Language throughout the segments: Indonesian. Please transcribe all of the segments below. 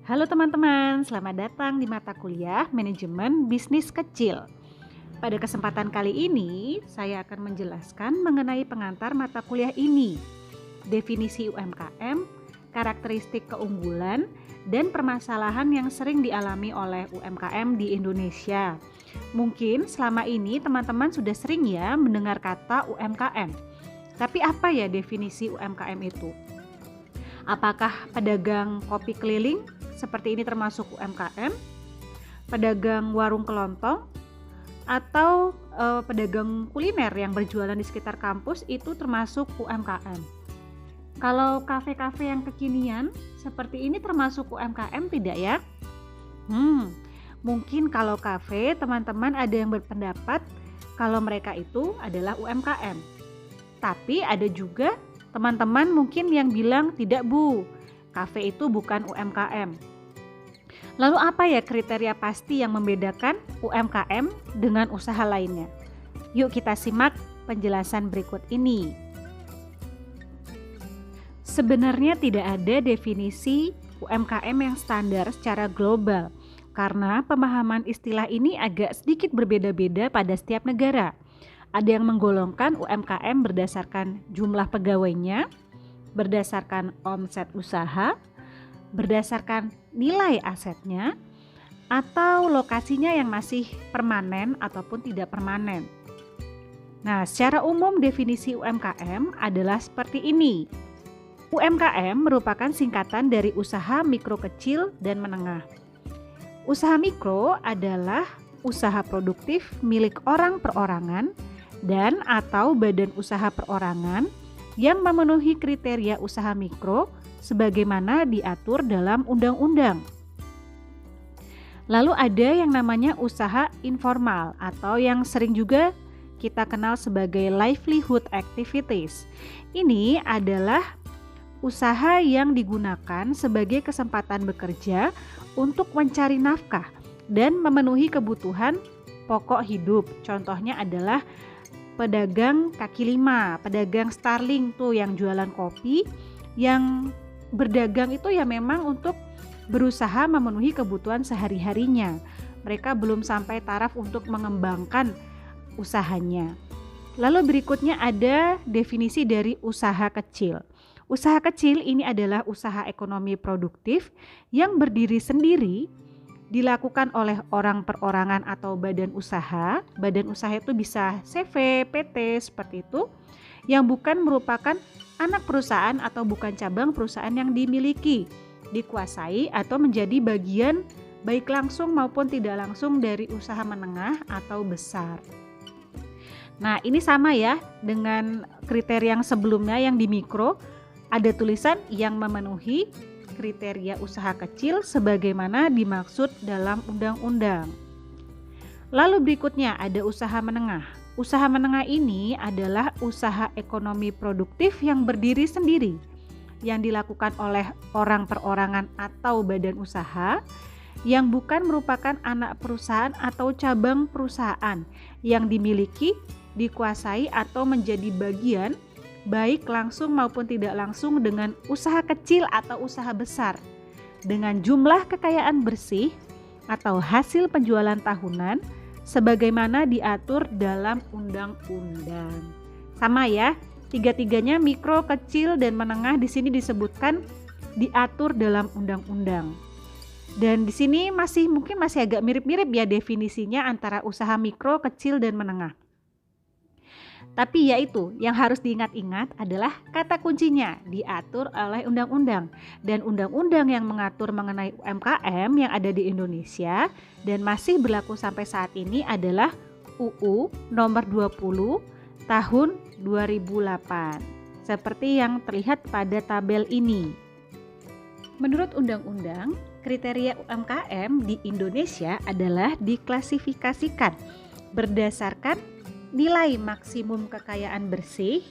Halo teman-teman, selamat datang di mata kuliah Manajemen Bisnis Kecil. Pada kesempatan kali ini, saya akan menjelaskan mengenai pengantar mata kuliah ini, definisi UMKM, karakteristik keunggulan, dan permasalahan yang sering dialami oleh UMKM di Indonesia. Mungkin selama ini teman-teman sudah sering ya mendengar kata UMKM. Tapi apa ya definisi UMKM itu? Apakah pedagang kopi keliling seperti ini termasuk UMKM, pedagang warung kelontong, atau pedagang kuliner yang berjualan di sekitar kampus itu termasuk UMKM. Kalau kafe-kafe yang kekinian seperti ini termasuk UMKM tidak ya? Mungkin kalau kafe teman-teman ada yang berpendapat kalau mereka itu adalah UMKM. Tapi ada juga teman-teman mungkin yang bilang tidak Bu, kafe itu bukan UMKM. Lalu apa ya kriteria pasti yang membedakan UMKM dengan usaha lainnya? Yuk kita simak penjelasan berikut ini. Sebenarnya tidak ada definisi UMKM yang standar secara global karena pemahaman istilah ini agak sedikit berbeda-beda pada setiap negara. Ada yang menggolongkan UMKM berdasarkan jumlah pegawainya, berdasarkan omset usaha, berdasarkan nilai asetnya, atau lokasinya yang masih permanen ataupun tidak permanen. Nah, secara umum definisi UMKM adalah seperti ini. UMKM merupakan singkatan dari usaha mikro kecil dan menengah. Usaha mikro adalah usaha produktif milik orang perorangan dan atau badan usaha perorangan yang memenuhi kriteria usaha mikro sebagaimana diatur dalam undang-undang. Lalu ada yang namanya usaha informal atau yang sering juga kita kenal sebagai livelihood activities. Ini adalah usaha yang digunakan sebagai kesempatan bekerja untuk mencari nafkah dan memenuhi kebutuhan pokok hidup. Contohnya adalah pedagang kaki lima, pedagang Starling tuh yang jualan kopi, yang berdagang itu ya memang untuk berusaha memenuhi kebutuhan sehari-harinya. Mereka belum sampai taraf untuk mengembangkan usahanya. Lalu berikutnya ada definisi dari usaha kecil. Usaha kecil ini adalah usaha ekonomi produktif yang berdiri sendiri, dilakukan oleh orang perorangan atau badan usaha. Badan usaha itu bisa CV, PT, seperti itu, yang bukan merupakan anak perusahaan atau bukan cabang perusahaan yang dimiliki, dikuasai atau menjadi bagian baik langsung maupun tidak langsung dari usaha menengah atau besar. Nah, ini sama ya dengan kriteria yang sebelumnya yang di mikro, ada tulisan yang memenuhi kriteria usaha kecil sebagaimana dimaksud dalam undang-undang. Lalu berikutnya ada usaha menengah. Usaha menengah ini adalah usaha ekonomi produktif yang berdiri sendiri, yang dilakukan oleh orang perorangan atau badan usaha, yang bukan merupakan anak perusahaan atau cabang perusahaan, yang dimiliki, dikuasai atau menjadi bagian, baik langsung maupun tidak langsung dengan usaha kecil atau usaha besar, dengan jumlah kekayaan bersih atau hasil penjualan tahunan, sebagaimana diatur dalam undang-undang. Sama ya, tiga-tiganya mikro, kecil, dan menengah di sini disebutkan diatur dalam undang-undang. Dan di sini mungkin masih agak mirip-mirip ya definisinya antara usaha mikro, kecil, dan menengah. Tapi yaitu yang harus diingat-ingat adalah kata kuncinya diatur oleh undang-undang. Dan undang-undang yang mengatur mengenai UMKM yang ada di Indonesia dan masih berlaku sampai saat ini adalah UU nomor 20 tahun 2008. Seperti yang terlihat pada tabel ini. Menurut undang-undang, kriteria UMKM di Indonesia adalah diklasifikasikan berdasarkan nilai maksimum kekayaan bersih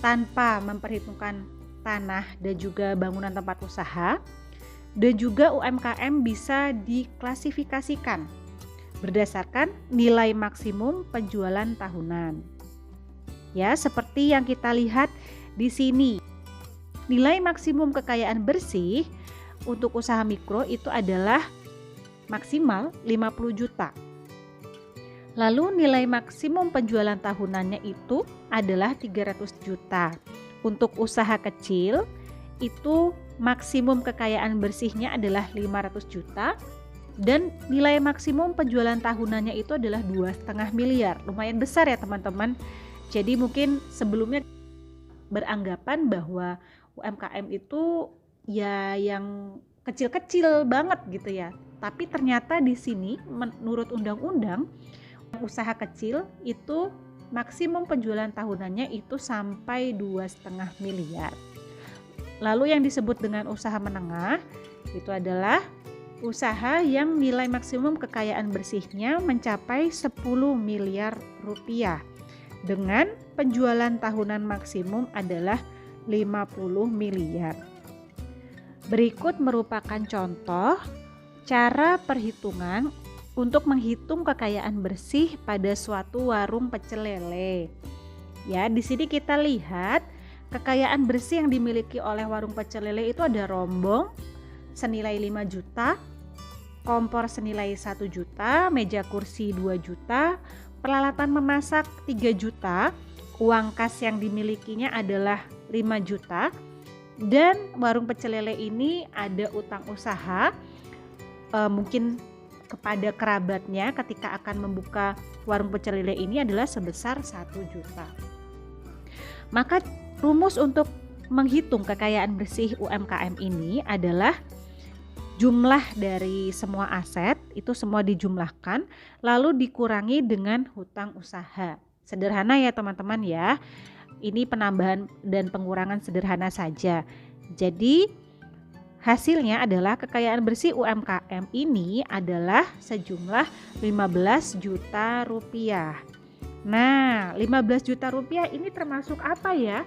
tanpa memperhitungkan tanah dan juga bangunan tempat usaha, dan juga UMKM bisa diklasifikasikan berdasarkan nilai maksimum penjualan tahunan. Ya, seperti yang kita lihat di sini. Nilai maksimum kekayaan bersih untuk usaha mikro itu adalah maksimal 50 juta. Lalu nilai maksimum penjualan tahunannya itu adalah 300 juta. Untuk usaha kecil itu maksimum kekayaan bersihnya adalah 500 juta dan nilai maksimum penjualan tahunannya itu adalah 2,5 miliar. Lumayan besar ya teman-teman. Jadi mungkin sebelumnya beranggapan bahwa UMKM itu ya yang kecil-kecil banget gitu ya. Tapi ternyata di sini menurut undang-undang usaha kecil itu maksimum penjualan tahunannya itu sampai 2,5 miliar. Lalu yang disebut dengan usaha menengah itu adalah usaha yang nilai maksimum kekayaan bersihnya mencapai 10 miliar rupiah dengan penjualan tahunan maksimum adalah 50 miliar. Berikut merupakan contoh cara perhitungan untuk menghitung kekayaan bersih pada suatu warung pecel lele. Ya, di sini kita lihat kekayaan bersih yang dimiliki oleh warung pecel lele itu ada rombong senilai 5 juta, kompor senilai 1 juta, meja kursi 2 juta, peralatan memasak 3 juta, uang kas yang dimilikinya adalah 5 juta, dan warung pecel lele ini ada utang usaha mungkin kepada kerabatnya ketika akan membuka warung pecel lele ini adalah sebesar 1 juta. Maka rumus untuk menghitung kekayaan bersih UMKM ini adalah jumlah dari semua aset itu semua dijumlahkan lalu dikurangi dengan hutang usaha. Sederhana ya teman-teman ya. Ini penambahan dan pengurangan sederhana saja. Jadi hasilnya adalah kekayaan bersih UMKM ini adalah sejumlah 15 juta rupiah. Nah, 15 juta rupiah ini termasuk apa ya?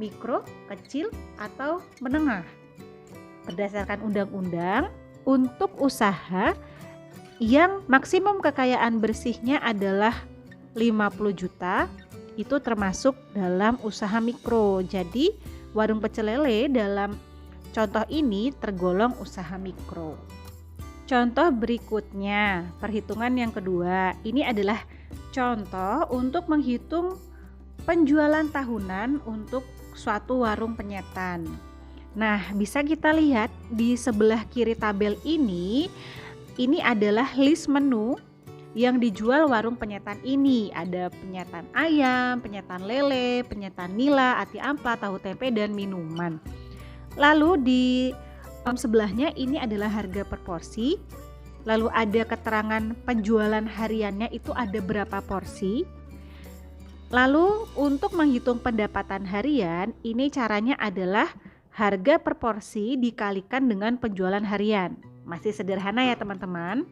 Mikro, kecil, atau menengah? Berdasarkan undang-undang, untuk usaha yang maksimum kekayaan bersihnya adalah 50 juta, itu termasuk dalam usaha mikro. Jadi, warung pecel lele dalam contoh ini tergolong usaha mikro. Contoh berikutnya, perhitungan yang kedua. Ini adalah contoh untuk menghitung penjualan tahunan untuk suatu warung penyetan. Nah, bisa kita lihat di sebelah kiri tabel ini adalah list menu yang dijual warung penyetan ini. Ada penyetan ayam, penyetan lele, penyetan nila, ati ampla, tahu tempe, dan minuman. Lalu di sebelahnya ini adalah harga per porsi. Lalu ada keterangan penjualan hariannya itu ada berapa porsi. Lalu untuk menghitung pendapatan harian, ini caranya adalah harga per porsi dikalikan dengan penjualan harian. Masih sederhana ya teman-teman.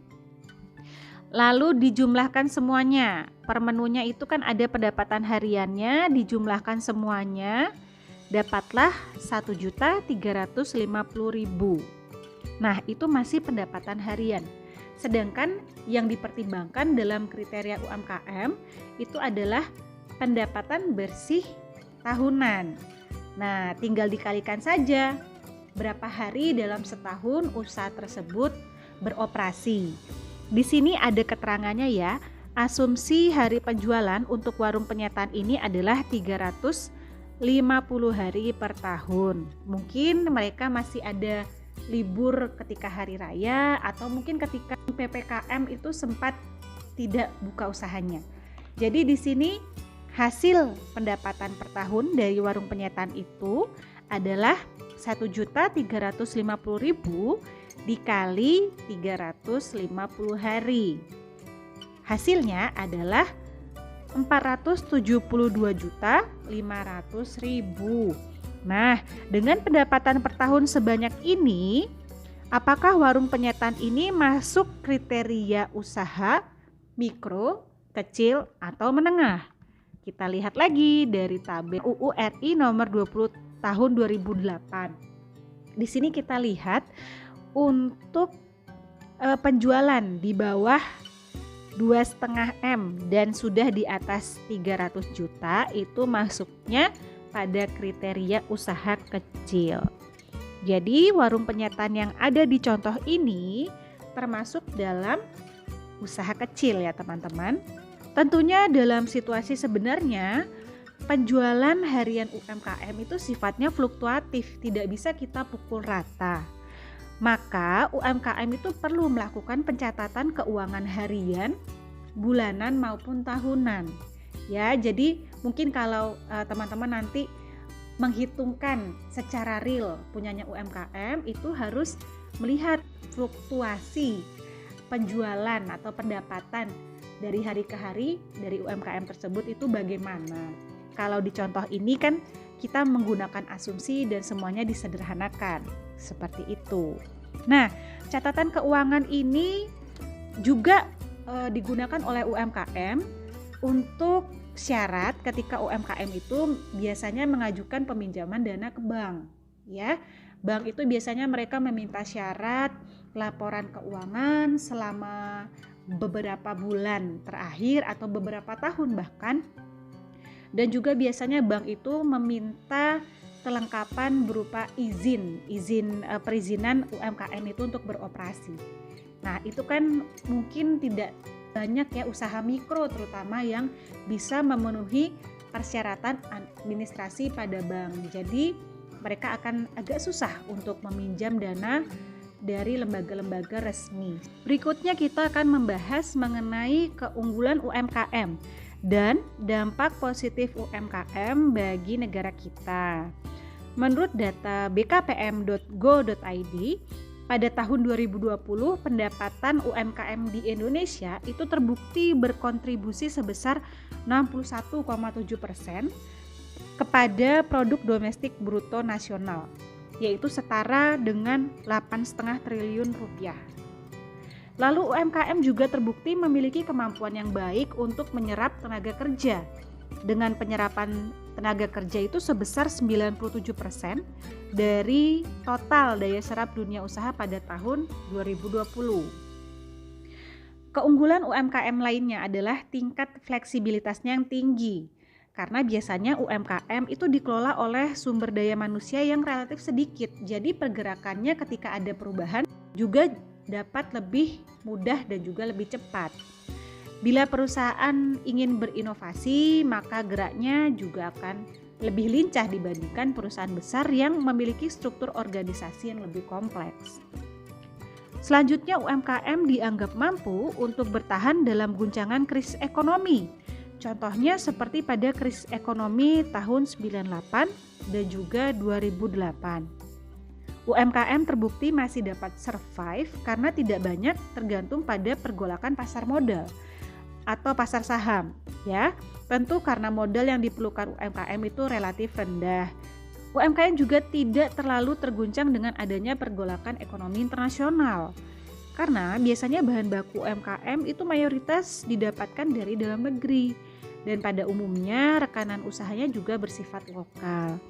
Lalu dijumlahkan semuanya. Per menunya itu kan ada pendapatan hariannya, dijumlahkan semuanya. Dapatlah 1.350.000. Nah, itu masih pendapatan harian. Sedangkan yang dipertimbangkan dalam kriteria UMKM itu adalah pendapatan bersih tahunan. Nah, tinggal dikalikan saja berapa hari dalam setahun usaha tersebut beroperasi. Di sini ada keterangannya ya. Asumsi hari penjualan untuk warung penyetan ini adalah 350 hari per tahun. Mungkin mereka masih ada libur ketika hari raya atau mungkin ketika PPKM itu sempat tidak buka usahanya. Jadi di sini hasil pendapatan per tahun dari warung penyetan itu adalah 1.350.000 dikali 350 hari. Hasilnya adalah 472.500.000. Nah, dengan pendapatan per tahun sebanyak ini, apakah warung penyetan ini masuk kriteria usaha mikro, kecil, atau menengah? Kita lihat lagi dari tabel UU RI nomor 20 tahun 2008. Di sini kita lihat untuk penjualan di bawah 2,5 M dan sudah di atas 300 juta itu masuknya pada kriteria usaha kecil. Jadi warung penyetan yang ada di contoh ini termasuk dalam usaha kecil ya teman-teman. Tentunya dalam situasi sebenarnya penjualan harian UMKM itu sifatnya fluktuatif, tidak bisa kita pukul rata. Maka UMKM itu perlu melakukan pencatatan keuangan harian, bulanan maupun tahunan. Ya, jadi mungkin kalau teman-teman nanti menghitungkan secara real punyanya UMKM itu harus melihat fluktuasi penjualan atau pendapatan dari hari ke hari dari UMKM tersebut itu bagaimana. Kalau di contoh ini kan kita menggunakan asumsi dan semuanya disederhanakan seperti itu. Nah, catatan keuangan ini juga digunakan oleh UMKM untuk syarat ketika UMKM itu biasanya mengajukan peminjaman dana ke bank, ya. Bank itu biasanya mereka meminta syarat laporan keuangan selama beberapa bulan terakhir atau beberapa tahun bahkan. Dan juga biasanya bank itu meminta kelengkapan berupa izin perizinan UMKM itu untuk beroperasi. Nah, itu kan mungkin tidak banyak ya usaha mikro terutama yang bisa memenuhi persyaratan administrasi pada bank. Jadi mereka akan agak susah untuk meminjam dana dari lembaga-lembaga resmi. Berikutnya kita akan membahas mengenai keunggulan UMKM dan dampak positif UMKM bagi negara kita. Menurut data bkpm.go.id, pada tahun 2020 pendapatan UMKM di Indonesia itu terbukti berkontribusi sebesar 61,7% kepada produk domestik bruto nasional, yaitu setara dengan 8,5 triliun rupiah. Lalu UMKM juga terbukti memiliki kemampuan yang baik untuk menyerap tenaga kerja. Dengan penyerapan tenaga kerja itu sebesar 97% dari total daya serap dunia usaha pada tahun 2020. Keunggulan UMKM lainnya adalah tingkat fleksibilitasnya yang tinggi. Karena biasanya UMKM itu dikelola oleh sumber daya manusia yang relatif sedikit. Jadi pergerakannya ketika ada perubahan juga dapat lebih mudah dan juga lebih cepat. Bila perusahaan ingin berinovasi, maka geraknya juga akan lebih lincah dibandingkan perusahaan besar yang memiliki struktur organisasi yang lebih kompleks. Selanjutnya UMKM dianggap mampu untuk bertahan dalam guncangan krisis ekonomi. Contohnya seperti pada krisis ekonomi tahun 98 dan juga 2008. UMKM terbukti masih dapat survive karena tidak banyak tergantung pada pergolakan pasar modal atau pasar saham, ya. Tentu karena modal yang diperlukan UMKM itu relatif rendah. UMKM juga tidak terlalu terguncang dengan adanya pergolakan ekonomi internasional. Karena biasanya bahan baku UMKM itu mayoritas didapatkan dari dalam negeri. Dan pada umumnya rekanan usahanya juga bersifat lokal.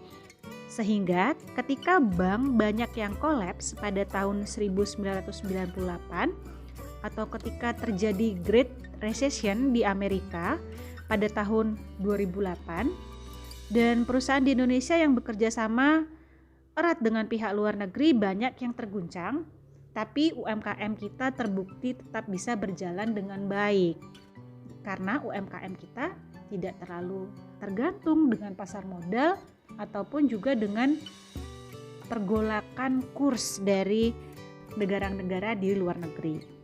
Sehingga ketika bank banyak yang kolaps pada tahun 1998 atau ketika terjadi Great Recession di Amerika pada tahun 2008 dan perusahaan di Indonesia yang bekerja sama erat dengan pihak luar negeri banyak yang terguncang, tapi UMKM kita terbukti tetap bisa berjalan dengan baik. Karena UMKM kita tidak terlalu tergantung dengan pasar modal ataupun juga dengan pergolakan kurs dari negara-negara di luar negeri.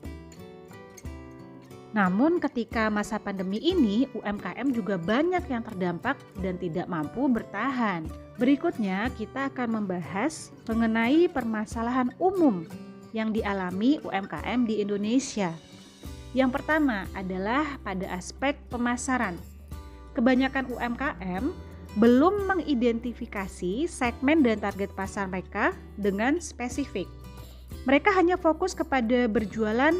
Namun ketika masa pandemi ini, UMKM juga banyak yang terdampak dan tidak mampu bertahan. Berikutnya kita akan membahas mengenai permasalahan umum yang dialami UMKM di Indonesia. Yang pertama adalah pada aspek pemasaran. Kebanyakan UMKM belum mengidentifikasi segmen dan target pasar mereka dengan spesifik. Mereka hanya fokus kepada berjualan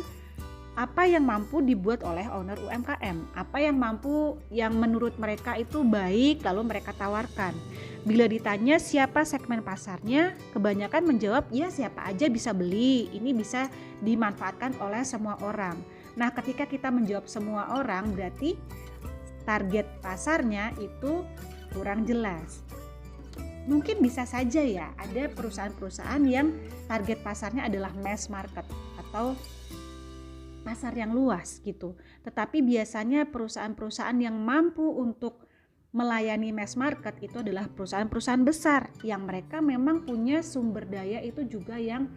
apa yang mampu dibuat oleh owner UMKM, apa yang mampu yang menurut mereka itu baik lalu mereka tawarkan. Bila ditanya siapa segmen pasarnya, kebanyakan menjawab ya siapa aja bisa beli, ini bisa dimanfaatkan oleh semua orang. Nah, ketika kita menjawab semua orang berarti target pasarnya itu kurang jelas. Mungkin bisa saja ya ada perusahaan-perusahaan yang target pasarnya adalah mass market atau pasar yang luas gitu. Tetapi biasanya perusahaan-perusahaan yang mampu untuk melayani mass market itu adalah perusahaan-perusahaan besar yang mereka memang punya sumber daya itu juga yang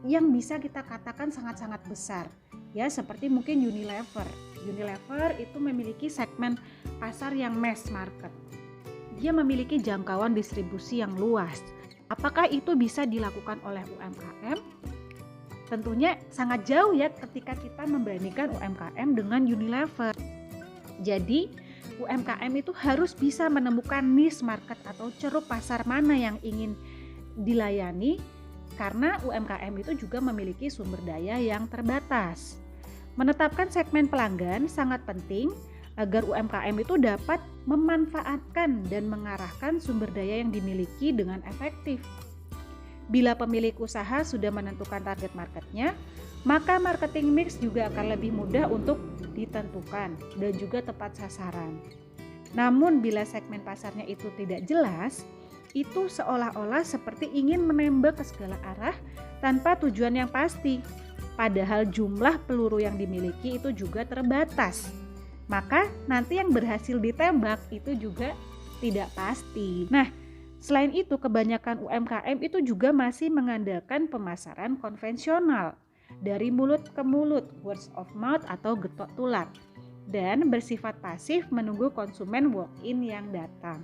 bisa kita katakan sangat-sangat besar. Ya, seperti mungkin Unilever. Unilever itu memiliki segmen pasar yang mass market. Dia memiliki jangkauan distribusi yang luas. Apakah itu bisa dilakukan oleh UMKM? Tentunya sangat jauh ya ketika kita membandingkan UMKM dengan Unilever. Jadi UMKM itu harus bisa menemukan niche market atau ceruk pasar mana yang ingin dilayani, karena UMKM itu juga memiliki sumber daya yang terbatas. Menetapkan segmen pelanggan sangat penting agar UMKM itu dapat memanfaatkan dan mengarahkan sumber daya yang dimiliki dengan efektif. Bila pemilik usaha sudah menentukan target marketnya, maka marketing mix juga akan lebih mudah untuk ditentukan dan juga tepat sasaran. Namun bila segmen pasarnya itu tidak jelas, itu seolah-olah seperti ingin menembak ke segala arah tanpa tujuan yang pasti. Padahal jumlah peluru yang dimiliki itu juga terbatas. Maka nanti yang berhasil ditembak itu juga tidak pasti. Nah, selain itu kebanyakan UMKM itu juga masih mengandalkan pemasaran konvensional dari mulut ke mulut, words of mouth atau getok tular, dan bersifat pasif menunggu konsumen walk-in yang datang.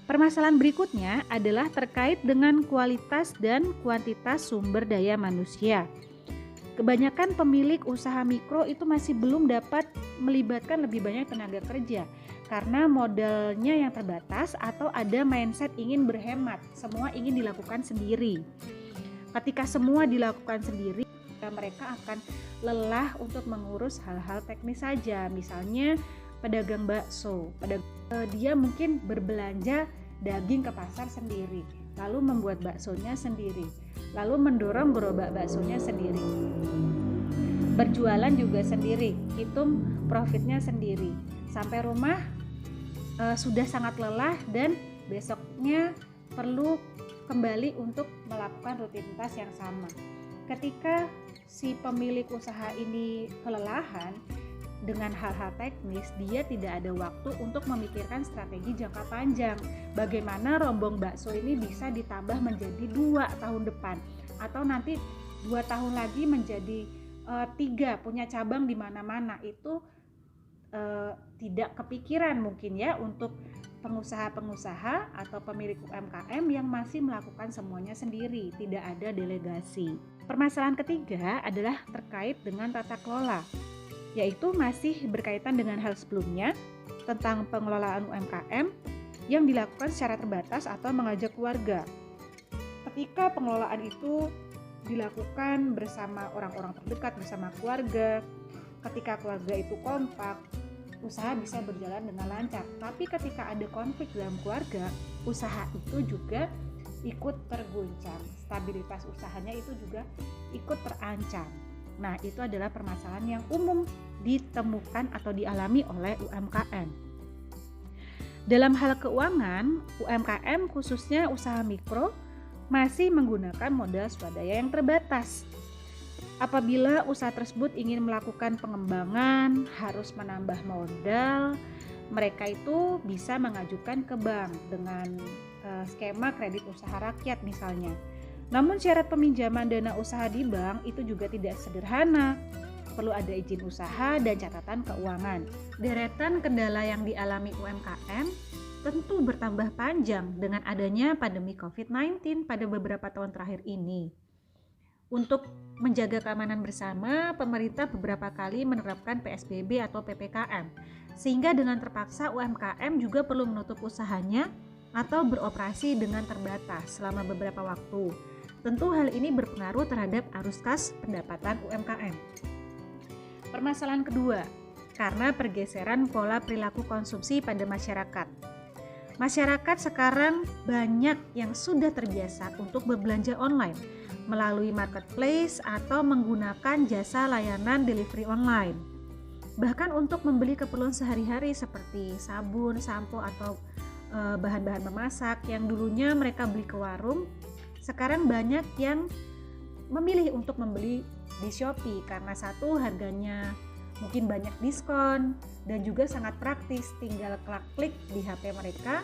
Permasalahan berikutnya adalah terkait dengan kualitas dan kuantitas sumber daya manusia. Kebanyakan pemilik usaha mikro itu masih belum dapat melibatkan lebih banyak tenaga kerja karena modalnya yang terbatas atau ada mindset ingin berhemat, semua ingin dilakukan sendiri. Ketika semua dilakukan sendiri, mereka akan lelah untuk mengurus hal-hal teknis saja. Misalnya pedagang bakso, dia mungkin berbelanja daging ke pasar sendiri, lalu membuat baksonya sendiri, lalu mendorong gerobak baksonya sendiri, berjualan juga sendiri, hitung profitnya sendiri. Sampai rumah sudah sangat lelah dan besoknya perlu kembali untuk melakukan rutinitas yang sama. Ketika si pemilik usaha ini kelelahan dengan hal-hal teknis, dia tidak ada waktu untuk memikirkan strategi jangka panjang. Bagaimana rombong bakso ini bisa ditambah menjadi 2 tahun depan, atau nanti 2 tahun lagi menjadi 3, punya cabang di mana-mana. Itu tidak kepikiran mungkin ya untuk pengusaha-pengusaha atau pemilik UMKM yang masih melakukan semuanya sendiri, tidak ada delegasi. Permasalahan ketiga adalah terkait dengan tata kelola, yaitu masih berkaitan dengan hal sebelumnya tentang pengelolaan UMKM yang dilakukan secara terbatas atau mengajak keluarga. Ketika pengelolaan itu dilakukan bersama orang-orang terdekat, bersama keluarga, ketika keluarga itu kompak, usaha bisa berjalan dengan lancar. Tapi ketika ada konflik dalam keluarga, usaha itu juga ikut terguncang, stabilitas usahanya itu juga ikut terancam. Nah, itu adalah permasalahan yang umum ditemukan atau dialami oleh UMKM. Dalam hal keuangan, UMKM khususnya usaha mikro masih menggunakan modal swadaya yang terbatas. Apabila usaha tersebut ingin melakukan pengembangan, harus menambah modal, mereka itu bisa mengajukan ke bank dengan skema kredit usaha rakyat misalnya. Namun syarat peminjaman dana usaha di bank itu juga tidak sederhana. Perlu ada izin usaha dan catatan keuangan. Deretan kendala yang dialami UMKM tentu bertambah panjang dengan adanya pandemi COVID-19 pada beberapa tahun terakhir ini. Untuk menjaga keamanan bersama, pemerintah beberapa kali menerapkan PSBB atau PPKM, sehingga dengan terpaksa UMKM juga perlu menutup usahanya atau beroperasi dengan terbatas selama beberapa waktu. Tentu hal ini berpengaruh terhadap arus kas pendapatan UMKM. Permasalahan kedua, karena pergeseran pola perilaku konsumsi pada masyarakat. Masyarakat sekarang banyak yang sudah terbiasa untuk berbelanja online melalui marketplace atau menggunakan jasa layanan delivery online. Bahkan untuk membeli keperluan sehari-hari seperti sabun, sampo, atau bahan-bahan memasak yang dulunya mereka beli ke warung, sekarang banyak yang memilih untuk membeli di Shopee karena satu, harganya mungkin banyak diskon dan juga sangat praktis, tinggal klik di HP mereka,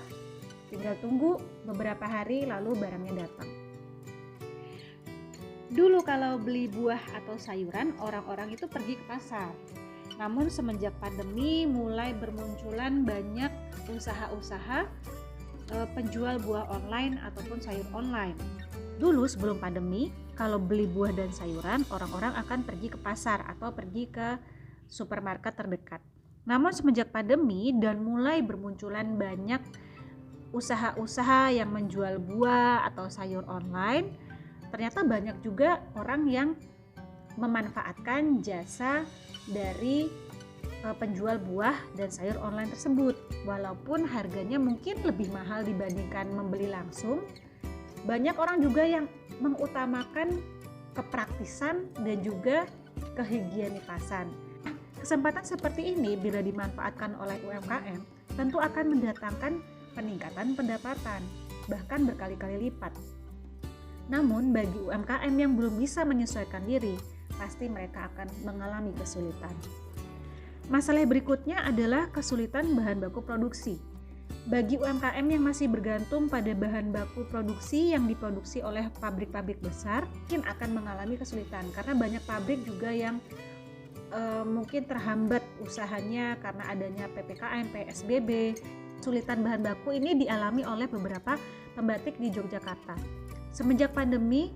tinggal tunggu beberapa hari lalu barangnya datang. Dulu kalau beli buah atau sayuran, orang-orang itu pergi ke pasar. Namun semenjak pandemi mulai bermunculan banyak usaha-usaha penjual buah online ataupun sayur online. Dulu sebelum pandemi, kalau beli buah dan sayuran, orang-orang akan pergi ke pasar atau pergi ke supermarket terdekat. Namun semenjak pandemi dan mulai bermunculan banyak usaha-usaha yang menjual buah atau sayur online, ternyata banyak juga orang yang memanfaatkan jasa dari penjual buah dan sayur online tersebut. Walaupun harganya mungkin lebih mahal dibandingkan membeli langsung, banyak orang juga yang mengutamakan kepraktisan dan juga kehigienitasan. Kesempatan seperti ini bila dimanfaatkan oleh UMKM tentu akan mendatangkan peningkatan pendapatan, bahkan berkali-kali lipat. Namun bagi UMKM yang belum bisa menyesuaikan diri, pasti mereka akan mengalami kesulitan. Masalah berikutnya adalah kesulitan bahan baku produksi. Bagi UMKM yang masih bergantung pada bahan baku produksi yang diproduksi oleh pabrik-pabrik besar, mungkin akan mengalami kesulitan karena banyak pabrik juga yang mungkin terhambat usahanya karena adanya PPKM, PSBB. Kesulitan bahan baku ini dialami oleh beberapa pembatik di Yogyakarta. Semenjak pandemi,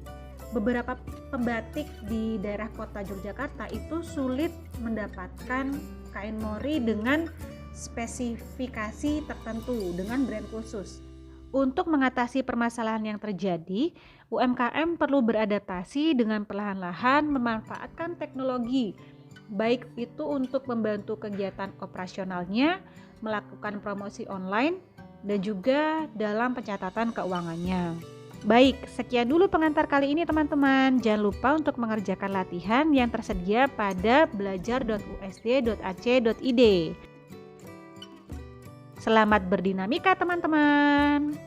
beberapa pembatik di daerah kota Yogyakarta itu sulit mendapatkan kain mori dengan spesifikasi tertentu, dengan brand khusus. Untuk mengatasi permasalahan yang terjadi, UMKM perlu beradaptasi dengan perlahan-lahan memanfaatkan teknologi, baik itu untuk membantu kegiatan operasionalnya, melakukan promosi online, dan juga dalam pencatatan keuangannya. Baik, sekian dulu pengantar kali ini teman-teman. Jangan lupa untuk mengerjakan latihan yang tersedia pada belajar.usd.ac.id. Selamat berdinamika teman-teman.